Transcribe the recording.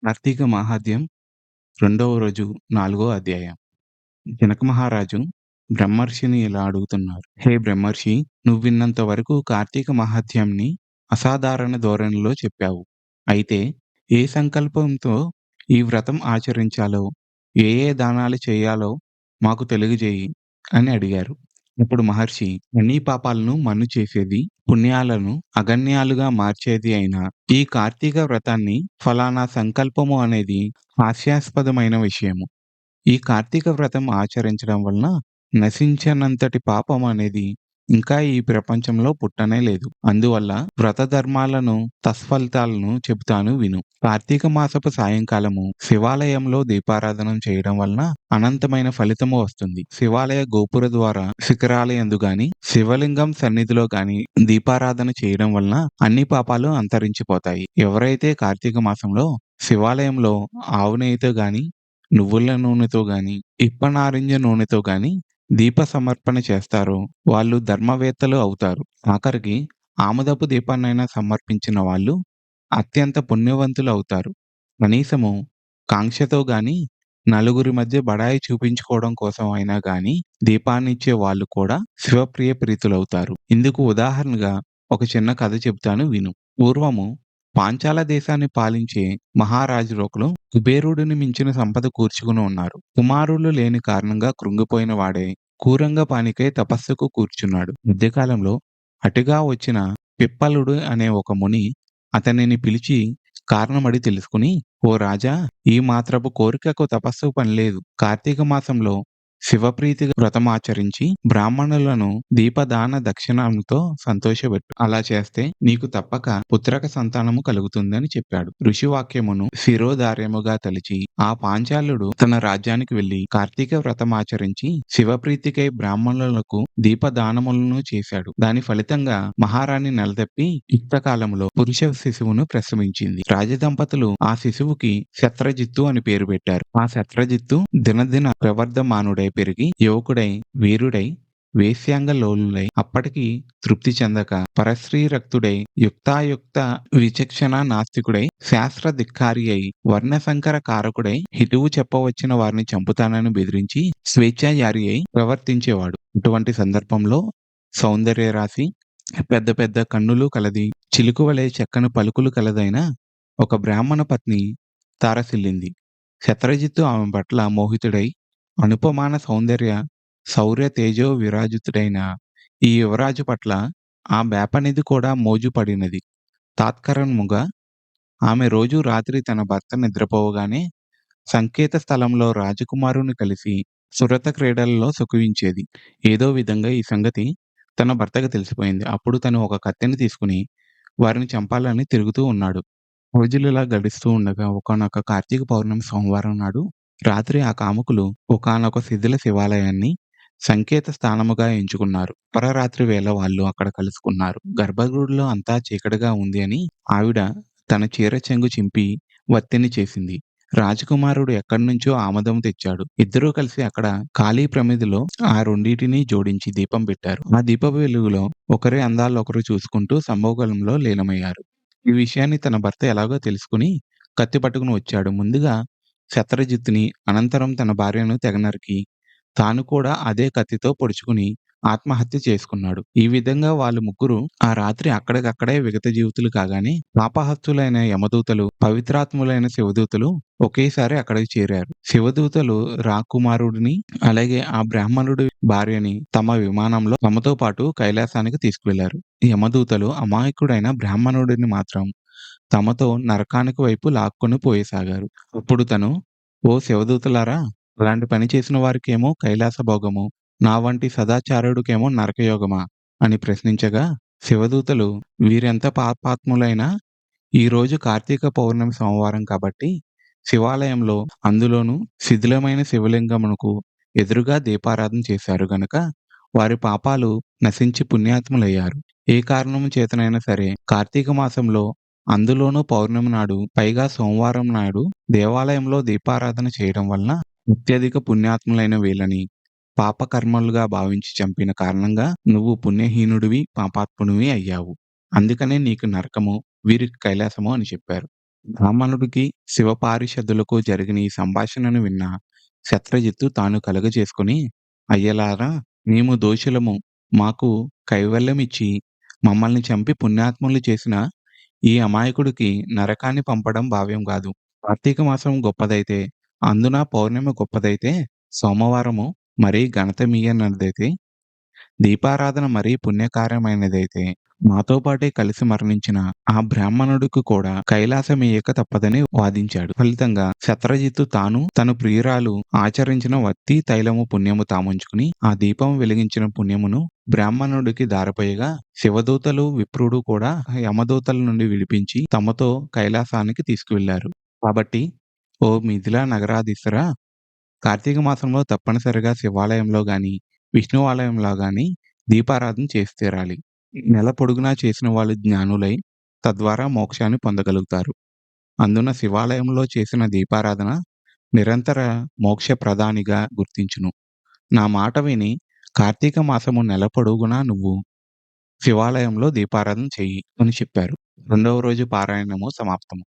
కార్తీక మాహాత్మ్యం రెండవ రోజు నాలుగో అధ్యాయం. జనక మహారాజు బ్రహ్మర్షిని ఇలా అడుగుతున్నారు. హే బ్రహ్మర్షి, నువ్విన్నంత వరకు కార్తీక మహాత్మ్యంని అసాధారణ ధోరణిలో చెప్పావు. అయితే ఏ సంకల్పంతో ఈ వ్రతం ఆచరించాలో, ఏ ఏ దానాలు చేయాలో మాకు తెలియజేయి అని అడిగారు. అప్పుడు మహర్షి, అన్ని పాపాలను మన్ను చేసేది, పుణ్యాలను అగణ్యాలుగా మార్చేది అయిన ఈ కార్తీక వ్రతాన్ని ఫలానా సంకల్పము అనేది హాస్యాస్పదమైన విషయము. ఈ కార్తీక వ్రతం ఆచరించడం వలన నశించనంతటి పాపం అనేది ఇంకా ఈ ప్రపంచంలో పుట్టనే లేదు. అందువల్ల వ్రత ధర్మాలను తత్ఫలితాలను చెబుతాను విను. కార్తీక మాసపు సాయంకాలము శివాలయంలో దీపారాధన చేయడం వలన అనంతమైన ఫలితము వస్తుంది. శివాలయ గోపుర ద్వారా శిఖరాలయందు గాని, శివలింగం సన్నిధిలో గాని దీపారాధన చేయడం వలన అన్ని పాపాలు అంతరించిపోతాయి. ఎవరైతే కార్తీక మాసంలో శివాలయంలో ఆవు నెయ్యితో గాని, నువ్వుల నూనెతో గాని, ఇప్పనారింజ నూనెతో గాని దీప సమర్పణ చేస్తారో వాళ్ళు ధర్మవేత్తలు అవుతారు. ఆఖరికి ఆముదపు దీపాన్నైనా సమర్పించిన వాళ్ళు అత్యంత పుణ్యవంతులు అవుతారు. కనీసము కాంక్షతో గాని, నలుగురి మధ్య బడాయి చూపించుకోవడం కోసం అయినా గాని దీపాన్నిచ్చే వాళ్ళు కూడా శివప్రియ ప్రీతులవుతారు. ఇందుకు ఉదాహరణగా ఒక చిన్న కథ చెబుతాను విను. పూర్వము పాంచాల దేశాన్ని పాలించే మహారాజులొకడు కుబేరుడిని మించిన సంపద కూర్చుకుని ఉన్నారు. కుమారులు లేని కారణంగా కృంగిపోయిన వాడే కూరంగపానికై తపస్సుకు కూర్చున్నాడు. మధ్యకాలంలో అటుగా వచ్చిన పిప్పలుడు అనే ఒక ముని అతనిని పిలిచి కారణమడి తెలుసుకుని, ఓ రాజా, ఈ మాత్రపు కోరికకు తపస్సు పనిలేదు. కార్తీక మాసంలో శివప్రీతిగా వ్రతమాచరించి బ్రాహ్మణులను దీపదాన దక్షిణంతో సంతోషపెట్టు. అలా చేస్తే నీకు తప్పక పుత్రక సంతానము కలుగుతుందని చెప్పాడు. ఋషివాక్యమును శిరోధార్యముగా తలిచి ఆ పాంచాలుడు తన రాజ్యానికి వెళ్లి కార్తీక వ్రతమాచరించి శివప్రీతికై బ్రాహ్మణులకు దీపదానములను చేశాడు. దాని ఫలితంగా మహారాణి నెలతప్పి యుక్తకాలంలో పురుష శిశువును ప్రసవించింది. రాజదంపతులు ఆ శిశువుకి శత్రజిత్తు అని పేరు పెట్టారు. ఆ శత్రజిత్తు దినదిన ప్రవర్ధమానుడై పెరిగి యువకుడై, వీరుడై, వేశ్యాంగలోలుడై అప్పటికి తృప్తి చెందక పరశ్రీరక్తుడై, యుక్తాయుక్త విచక్షణ నాస్తికుడై, శాస్త్ర ధిక్కారి అయి, వర్ణసంకర కారకుడై, హితువు చెప్పవచ్చిన వారిని చంపుతానని బెదిరించి స్వేచ్ఛాచారి అయి ప్రవర్తించేవాడు. ఇటువంటి సందర్భంలో సౌందర్య రాశి, పెద్ద పెద్ద కన్నులు కలది, చిలుకువలే చక్కని పలుకులు కలదైన ఒక బ్రాహ్మణ పత్ని తారసిల్లింది. శత్రజిత్తు ఆమె పట్ల మోహితుడై అనుపమాన సౌందర్య శౌర్య తేజో విరాజితుడైన ఈ యువరాజు పట్ల ఆ బేపనిది కూడా మోజుపడినది. తాత్కారణముగా ఆమె రోజు రాత్రి తన భర్త నిద్రపోవగానే సంకేత స్థలంలో రాజకుమారుని కలిసి సురత క్రీడలలో సుఖించేది. ఏదో విధంగా ఈ సంగతి తన భర్తకు తెలిసిపోయింది. అప్పుడు తను ఒక కత్తెని తీసుకుని వారిని చంపాలని తిరుగుతూ ఉన్నాడు. రోజులిలా గడుస్తూ ఉండగా ఒకానొక కార్తీక పౌర్ణమి సోమవారం నాడు రాత్రి ఆ కాముకులు ఒకానొక శిథిల శివాలయాన్ని సంకేత స్థానముగా ఎంచుకున్నారు. అపరరాత్రి వేళ వాళ్ళు అక్కడ కలుసుకున్నారు. గర్భగుడిలో అంతా చీకటిగా ఉంది అని ఆవిడ తన చీర చెంగు చింపి వత్తిని చేసింది. రాజకుమారుడు ఎక్కడ్నుంచో ఆమదం తెచ్చాడు. ఇద్దరూ కలిసి అక్కడ ఖాళీ ప్రమిదిలో ఆ రెండిటిని జోడించి దీపం పెట్టారు. ఆ దీపపు వెలుగులో ఒకరి అందాలొకరు చూసుకుంటూ సంభోగంలో లీనమయ్యారు. ఈ విషయాన్ని తన భర్త ఎలాగో తెలుసుకుని కత్తి పట్టుకుని వచ్చాడు. ముందుగా శత్రజిత్తుని, అనంతరం తన భార్యను తెగ నరికి తాను కూడా అదే కత్తితో పొడుచుకుని ఆత్మహత్య చేసుకున్నాడు. ఈ విధంగా వాళ్ళు ముగ్గురు ఆ రాత్రి అక్కడికక్కడే విగత జీవితులు కాగానే పాపహస్తులైన యమదూతలు, పవిత్రాత్ములైన శివదూతలు ఒకేసారి అక్కడికి చేరారు. శివదూతలు రాకుమారుడిని అలాగే ఆ బ్రాహ్మణుడి భార్యని తమ విమానంలో తమతో పాటు కైలాసానికి తీసుకువెళ్లారు. యమదూతలు అమాయకుడైన బ్రాహ్మణుడిని మాత్రం తమతో నరకానికి వైపు లాక్కొని పోయసాగారు. అప్పుడు తను, ఓ శివదూతలారా, అలాంటి పని చేసిన వారికేమో కైలాస భోగము, నా వంటి సదాచారుడికేమో నరకయోగమా అని ప్రశ్నించగా శివదూతలు, వీరెంత పాపాత్ములైనా ఈ రోజు కార్తీక పౌర్ణమి సోమవారం కాబట్టి శివాలయంలో, అందులోనూ శిథిలమైన శివలింగమునకు ఎదురుగా దీపారాధన చేశారు గనుక వారి పాపాలు నశించి పుణ్యాత్ములయ్యారు. ఏ కారణము చేతనైనా సరే కార్తీక మాసంలో, అందులోనూ పౌర్ణమి నాడు, పైగా సోమవారం నాడు దేవాలయంలో దీపారాధన చేయడం వలన అత్యధిక పుణ్యాత్ములైన వీళ్ళని పాపకర్మలుగా భావించి చంపిన కారణంగా నువ్వు పుణ్యహీనుడివి, పాపాత్ముడివి అయ్యావు. అందుకనే నీకు నరకము, వీరికి కైలాసము అని చెప్పారు. బ్రాహ్మణుడికి, శివపారిషదులకు జరిగిన ఈ సంభాషణను విన్న శత్రజిత్తు తాను కలుగజేసుకొని, అయ్యలారా మేము దోషులము. మాకు కైవల్యమిచ్చి మమ్మల్ని చంపి పుణ్యాత్ముల్ని చేసిన ఈ అమాయకుడికి నరకాన్ని పంపడం భావ్యం గాదు. కార్తీక మాసం గొప్పదైతే, అందున పౌర్ణమి గొప్పదైతే, సోమవారము మరీ ఘనతమీయనదైతే, దీపారాధన మరీ పుణ్యకార్యమైనదైతే, మాతో పాటే కలిసి మరణించిన ఆ బ్రాహ్మణుడికి కూడా కైలాసమీయక తప్పదని వాదించాడు. ఫలితంగా శత్రజిత్తు తాను, తన ప్రియురాలు ఆచరించిన వత్తి తైలము పుణ్యము తాముంచుకుని, ఆ దీపం వెలిగించిన పుణ్యమును బ్రాహ్మణుడికి ధారపోయగా, శివదూతలు, విప్రుడు కూడా యమదూతల నుండి విడిపించి తమతో కైలాసానికి తీసుకువెళ్లారు. కాబట్టి, ఓ మిథిలా నగరాధీశురా! కార్తీక మాసంలో తప్పనిసరిగా శివాలయంలో గాని, విష్ణు ఆలయంలో గాని దీపారాధన చేసి తీరాలి. నెల పొడుగునా చేసిన వాళ్ళు జ్ఞానులై, తద్వారా మోక్షాన్ని పొందగలుగుతారు. అందున శివాలయంలో చేసిన దీపారాధన నిరంతర మోక్షప్రదానిగా గుర్తించును. నా మాట విని కార్తీక మాసము నెల పొడుగునా నువ్వు శివాలయంలో దీపారాధన చెయ్యి అని చెప్పారు. రెండవ రోజు పారాయణము సమాప్తము.